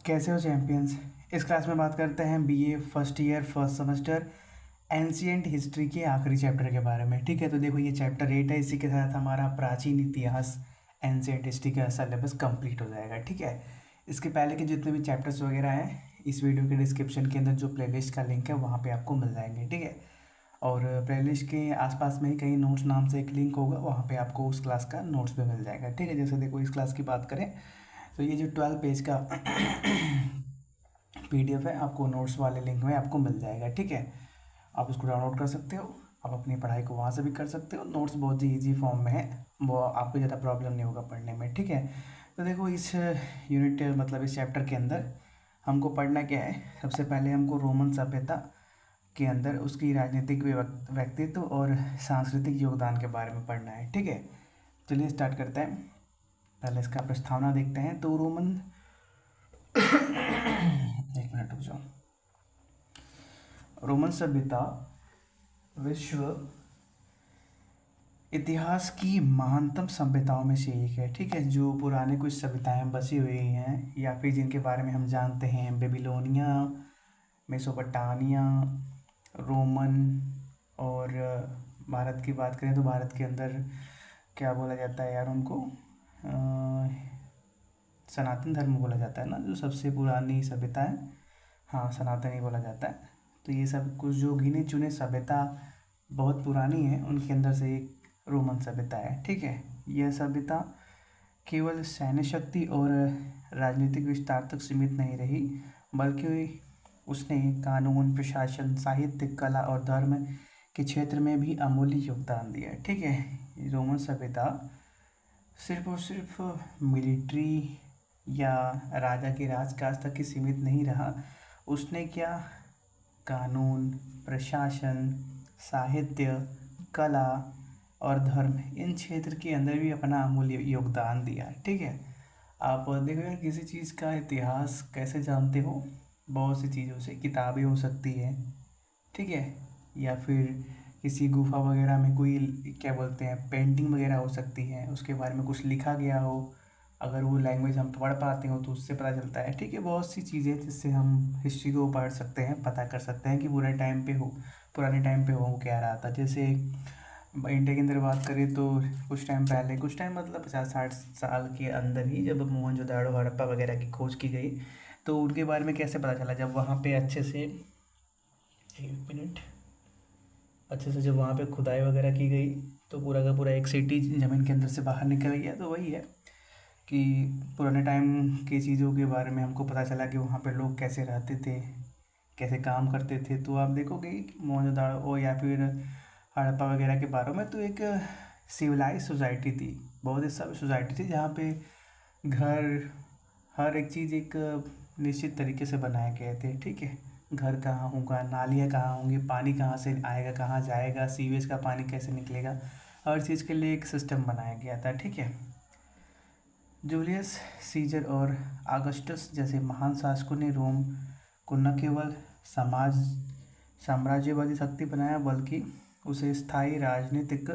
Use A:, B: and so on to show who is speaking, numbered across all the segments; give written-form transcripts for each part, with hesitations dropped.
A: कैसे हो चैंपियंस। इस क्लास में बात करते हैं BA first year first semester ancient history के आखिरी चैप्टर के बारे में। ठीक है, तो देखो ये चैप्टर 8 है। इसी के साथ हमारा प्राचीन इतिहास एंशिएंट हिस्ट्री का सिलेबस कंप्लीट हो जाएगा। ठीक है, इसके पहले के जितने भी चैप्टर्स वगैरह हैं इस वीडियो के डिस्क्रिप्शन के अंदर जो प्लेलिस्ट का लिंक है वहाँ पे आपको मिल जाएंगे। ठीक है, और प्लेलिस्ट के आसपास में ही कहीं नोट्स नाम से एक लिंक होगा, वहाँ पे आपको उस क्लास का नोट्स भी मिल जाएगा। ठीक है, जैसे देखो इस क्लास की बात करें तो ये जो 12 पेज का PDF है आपको नोट्स वाले लिंक में आपको मिल जाएगा। ठीक है, आप उसको डाउनलोड कर सकते हो, आप अपनी पढ़ाई को वहाँ से भी कर सकते हो। नोट्स बहुत ही ईजी फॉर्म में है, वो आपको ज़्यादा प्रॉब्लम नहीं होगा पढ़ने में। ठीक है, तो देखो इस यूनिट मतलब इस चैप्टर के अंदर हमको पढ़ना क्या है। सबसे पहले हमको रोमन सभ्यता के अंदर उसकी राजनीतिक व्यक्तित्व और सांस्कृतिक योगदान के बारे में पढ़ना है। ठीक है, चलिए स्टार्ट करते हैं। पहले इसका प्रस्तावना देखते हैं। तो रोमन एक मिनट रुक जाओ। रोमन सभ्यता विश्व इतिहास की महानतम सभ्यताओं में से एक है। ठीक है, जो पुराने कुछ सभ्यताएं बसी हुई हैं या फिर जिनके बारे में हम जानते हैं, बेबीलोनिया, मेसोपोटामिया, रोमन, और भारत की बात करें तो भारत के अंदर क्या बोला जाता है यार उनको, सनातन धर्म बोला जाता है ना, जो सबसे पुरानी सभ्यता है। हाँ, सनातन ही बोला जाता है। तो ये सब कुछ जो गिने चुने सभ्यता बहुत पुरानी है उनके अंदर से एक रोमन सभ्यता है। ठीक है, यह सभ्यता केवल सैन्य शक्ति और राजनीतिक विस्तार तक सीमित नहीं रही, बल्कि उसने कानून, प्रशासन, साहित्य, कला और धर्म के क्षेत्र में भी अमूल्य योगदान दिया। ठीक है, रोमन सभ्यता सिर्फ और सिर्फ मिलिट्री या राजा के राजकाज तक ही सीमित नहीं रहा। उसने क्या कानून, प्रशासन, साहित्य, कला और धर्म इन क्षेत्र के अंदर भी अपना अमूल्य योगदान दिया। ठीक है, आप देखो यार किसी चीज़ का इतिहास कैसे जानते हो, बहुत सी चीज़ों से। किताबें हो सकती है, ठीक है, या फिर किसी गुफा वगैरह में कोई क्या बोलते हैं पेंटिंग वगैरह हो सकती है, उसके बारे में कुछ लिखा गया हो, अगर वो लैंग्वेज हम पढ़ पाते हो तो उससे पता चलता है। ठीक है, बहुत सी चीज़ें जिससे हम हिस्ट्री को पढ़ सकते हैं, पता कर सकते हैं कि पुराने टाइम पे हो क्या रहा था। जैसे इंडिया के अंदर बात करें तो कुछ टाइम पहले, कुछ टाइम मतलब 50-60 साल के अंदर ही, जब मोहनजोदाड़ो, हड़प्पा वगैरह की खोज की गई तो उनके बारे में कैसे पता चला, जब वहाँ पे अच्छे से, एक मिनट, अच्छे से जब वहाँ पे खुदाई वगैरह की गई तो पूरा का पूरा एक सिटी ज़मीन के अंदर से बाहर निकल गया। तो वही है कि पुराने टाइम की चीज़ों के बारे में हमको पता चला कि वहाँ पे लोग कैसे रहते थे, कैसे काम करते थे। तो आप देखोगे कि मोहनजोदाड़ो या फिर हड़प्पा वगैरह के बारे में तो एक सिविलाइज सोसाइटी थी, बहुत ही सभ्य सोसाइटी थी, जहाँ पे घर, हर एक चीज़ एक निश्चित तरीके से बनाए गए थे। ठीक है, घर कहाँ होगा, नालियाँ कहाँ होंगी, पानी कहाँ से आएगा, कहाँ जाएगा, सीवेज का पानी कैसे निकलेगा, हर चीज़ के लिए एक सिस्टम बनाया गया था। ठीक है, जूलियस सीजर और ऑगस्टस जैसे महान शासकों ने रोम को न केवल साम्राज्यवादी शक्ति बनाया, बल्कि उसे स्थायी राजनीतिक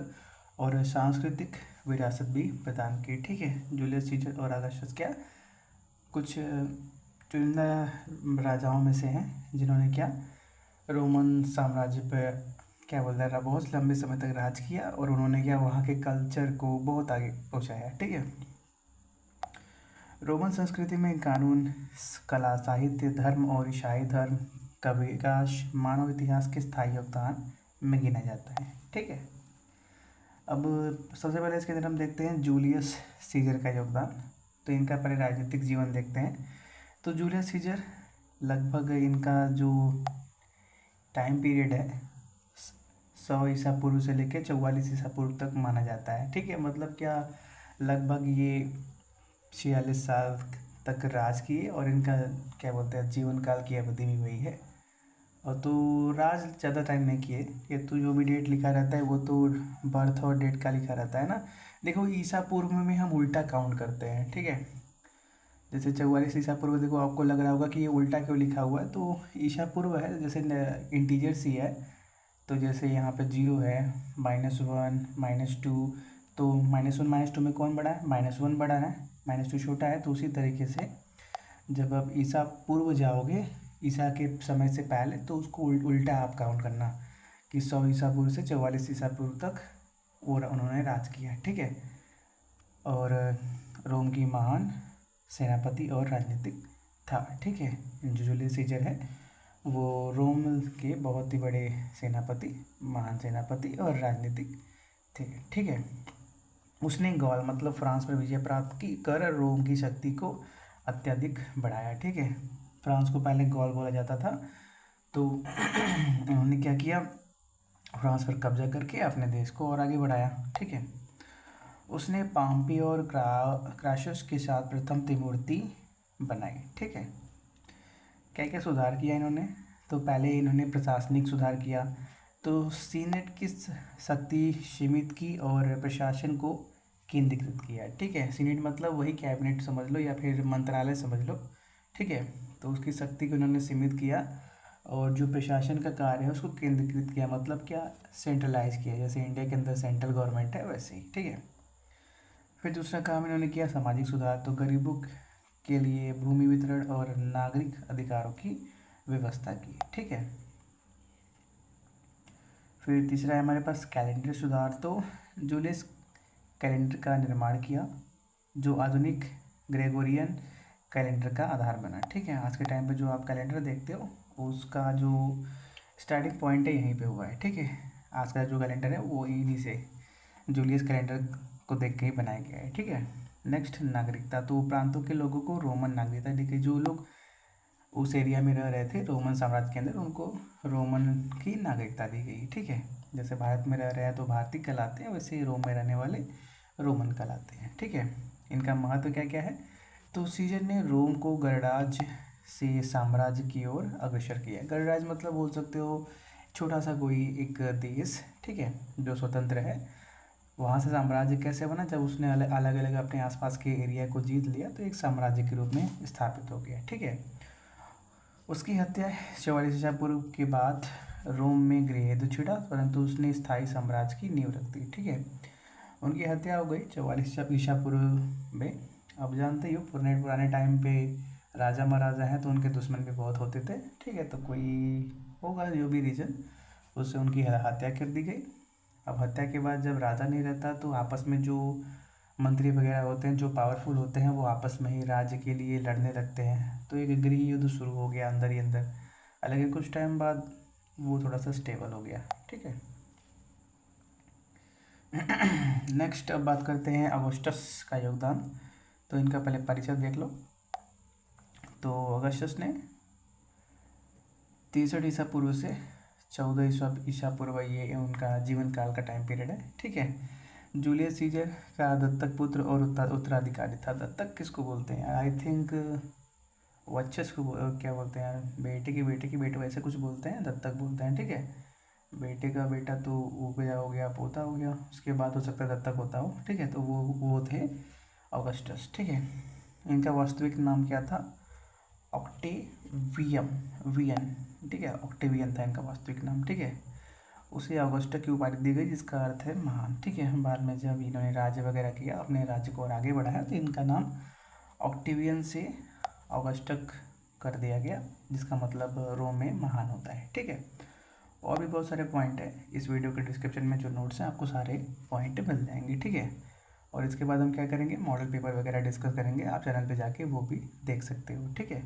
A: और सांस्कृतिक विरासत भी प्रदान की। ठीक है, जूलियस सीजर और ऑगस्टस क्या कुछ चुनिंदा राजाओं में से हैं जिन्होंने क्या रोमन साम्राज्य पर क्या बोलते हैं बहुत लंबे समय तक राज किया, और उन्होंने क्या वहाँ के कल्चर को बहुत आगे पहुँचाया। ठीक है, रोमन संस्कृति में कानून, कला, साहित्य, धर्म और ईसाई धर्म का विकास मानव इतिहास के स्थायी योगदान में गिना जाता है। ठीक है, अब सबसे पहले इसके अंदर हम देखते हैं जूलियस सीजर का योगदान। तो इनका पहले राजनीतिक जीवन देखते हैं। तो जूलियस सीजर लगभग इनका जो टाइम पीरियड है 100 ईसा पूर्व से लेकर 44 ईसा पूर्व तक माना जाता है। ठीक है, मतलब क्या लगभग ये 46 साल तक राज किए, और इनका क्या बोलते हैं जीवन काल की अवधि भी वही है। और तो राज ज़्यादा टाइम नहीं किए, ये तो जो भी डेट लिखा रहता है वो तो बर्थ और डेट का लिखा रहता है ना। देखो ईसा पूर्व में हम उल्टा काउंट करते हैं। ठीक है, जैसे 44 ईसा पूर्व, देखो आपको लग रहा होगा कि ये उल्टा क्यों लिखा हुआ है, तो ईसा पूर्व है, जैसे इंटीजर सी है, तो जैसे यहाँ पे 0 है, -1, -2, तो -1 -2 में कौन बड़ा है, -1 बड़ा है, -2 छोटा है। तो उसी तरीके से जब आप ईसा पूर्व जाओगे, ईसा के समय से पहले, तो उसको उल्टा आप काउंट करना कि 100 ईसा पूर्व से 44 ईसा पूर्व तक उन्होंने राज किया, ठीक है। और रोम की महान सेनापति और राजनीतिक था, ठीक है। जो जूलियस सीजर है वो रोम के बहुत ही बड़े सेनापति, महान सेनापति और राजनीतिक थे, ठीक है। उसने गॉल मतलब फ्रांस पर विजय प्राप्त की कर रोम की शक्ति को अत्यधिक बढ़ाया, ठीक है। फ्रांस को पहले गॉल बोला जाता था, तो उन्होंने क्या किया, फ्रांस पर कब्जा करके अपने देश को और आगे बढ़ाया, ठीक है। उसने पाम्पी और क्राशस के साथ प्रथम त्रिमूर्ति बनाई, ठीक है। क्या क्या सुधार किया इन्होंने, तो पहले इन्होंने प्रशासनिक सुधार किया, तो सीनेट की शक्ति सीमित की और प्रशासन को केंद्रीकृत किया, ठीक है। सीनेट मतलब वही कैबिनेट समझ लो या फिर मंत्रालय समझ लो, ठीक है। तो उसकी शक्ति को इन्होंने सीमित किया और जो प्रशासन का कार्य है उसको केंद्रीकृत किया, मतलब क्या, सेंट्रलाइज किया, जैसे इंडिया के अंदर सेंट्रल गवर्नमेंट है वैसे ही, ठीक है। फिर दूसरा काम इन्होंने किया सामाजिक सुधार, तो गरीबों के लिए भूमि वितरण और नागरिक अधिकारों की व्यवस्था की, ठीक है। फिर तीसरा है हमारे पास कैलेंडर सुधार, तो जूलियस कैलेंडर का निर्माण किया जो आधुनिक ग्रेगोरियन कैलेंडर का आधार बना, ठीक है। आज के टाइम पे जो आप कैलेंडर देखते हो उसका जो स्टार्टिंग पॉइंट है यहीं पे हुआ है, ठीक है। आज का जो कैलेंडर है वो इन्हीं से जूलियस कैलेंडर को देख के ही बनाया गया है, ठीक है। नेक्स्ट नागरिकता, तो प्रांतों के लोगों को रोमन नागरिकता दी गई, जो लोग उस एरिया में रह रहे थे रोमन साम्राज्य के अंदर उनको रोमन की नागरिकता दी गई, ठीक है। जैसे भारत में रह रहे हैं तो भारतीय कहलाते हैं, वैसे ही रोम में रहने वाले रोमन कहलाते हैं, ठीक है। इनका महत्व क्या क्या है, तो सीजर ने रोम को गणराज्य से साम्राज्य की ओर अग्रसर किया। गणराज्य मतलब बोल सकते हो छोटा सा कोई एक देश, ठीक है, जो स्वतंत्र है। वहाँ से साम्राज्य कैसे बना, जब उसने अलग अलग अपने आसपास के एरिया को जीत लिया तो एक साम्राज्य के रूप में स्थापित हो गया, ठीक है। उसकी हत्या 44 ईसा पूर्व के बाद रोम में गृहयुद्ध छिड़ा, परंतु उसने स्थायी साम्राज्य की नींव रख दी, ठीक है। उनकी हत्या हो गई 44 ईसा पूर्व में। अब जानते ही हो पुराने टाइम पे राजा महाराजा हैं तो उनके दुश्मन भी बहुत होते थे, ठीक है। तो कोई होगा जो भी रीजन, उससे उनकी हत्या कर दी गई। अब हत्या के बाद जब राजा नहीं रहता तो आपस में जो मंत्री वगैरह होते हैं जो पावरफुल होते हैं वो आपस में ही राज्य के लिए लड़ने लगते हैं, तो एक गृह युद्ध शुरू हो गया अंदर ही अंदर। हालांकि कुछ टाइम बाद वो थोड़ा सा स्टेबल हो गया, ठीक है। नेक्स्ट अब बात करते हैं ऑगस्टस का योगदान, तो इनका पहले परिचय देख लो। तो ऑगस्टस ने 63 ईसा पूर्व से 14 ईसा पूर्व ये उनका जीवन काल का टाइम पीरियड है, ठीक है। जूलियस सीजर का दत्तक पुत्र और उत्तराधिकारी था। दत्तक किसको बोलते हैं, आई थिंक वचस को क्या बोलते हैं, बेटे की बेटे वैसे कुछ बोलते हैं, दत्तक बोलते हैं, ठीक है। बेटे का बेटा तो हो गया पोता हो गया, उसके बाद हो सकता है दत्तक होता हो, ठीक है। तो वो थे ऑगस्टस, ठीक है। इनका वास्तविक नाम क्या था, ऑक्टेवियन, ठीक है। ऑक्टेवियन था इनका वास्तविक नाम, ठीक है। उसे ऑगस्टस की उपाधि दी गई जिसका अर्थ है महान, ठीक है। बाद में जब इन्होंने राज्य वगैरह किया, अपने राज्य को और आगे बढ़ाया, तो इनका नाम ऑक्टेवियन से ऑगस्टस कर दिया गया, जिसका मतलब रोम में महान होता है, ठीक है। और भी बहुत सारे पॉइंट है, इस वीडियो के डिस्क्रिप्शन में जो नोट्स हैं आपको सारे पॉइंट मिल जाएंगे, ठीक है। और इसके बाद हम क्या करेंगे, मॉडल पेपर वगैरह डिस्कस करेंगे, आप चैनल पे जाके वो भी देख सकते हो, ठीक है।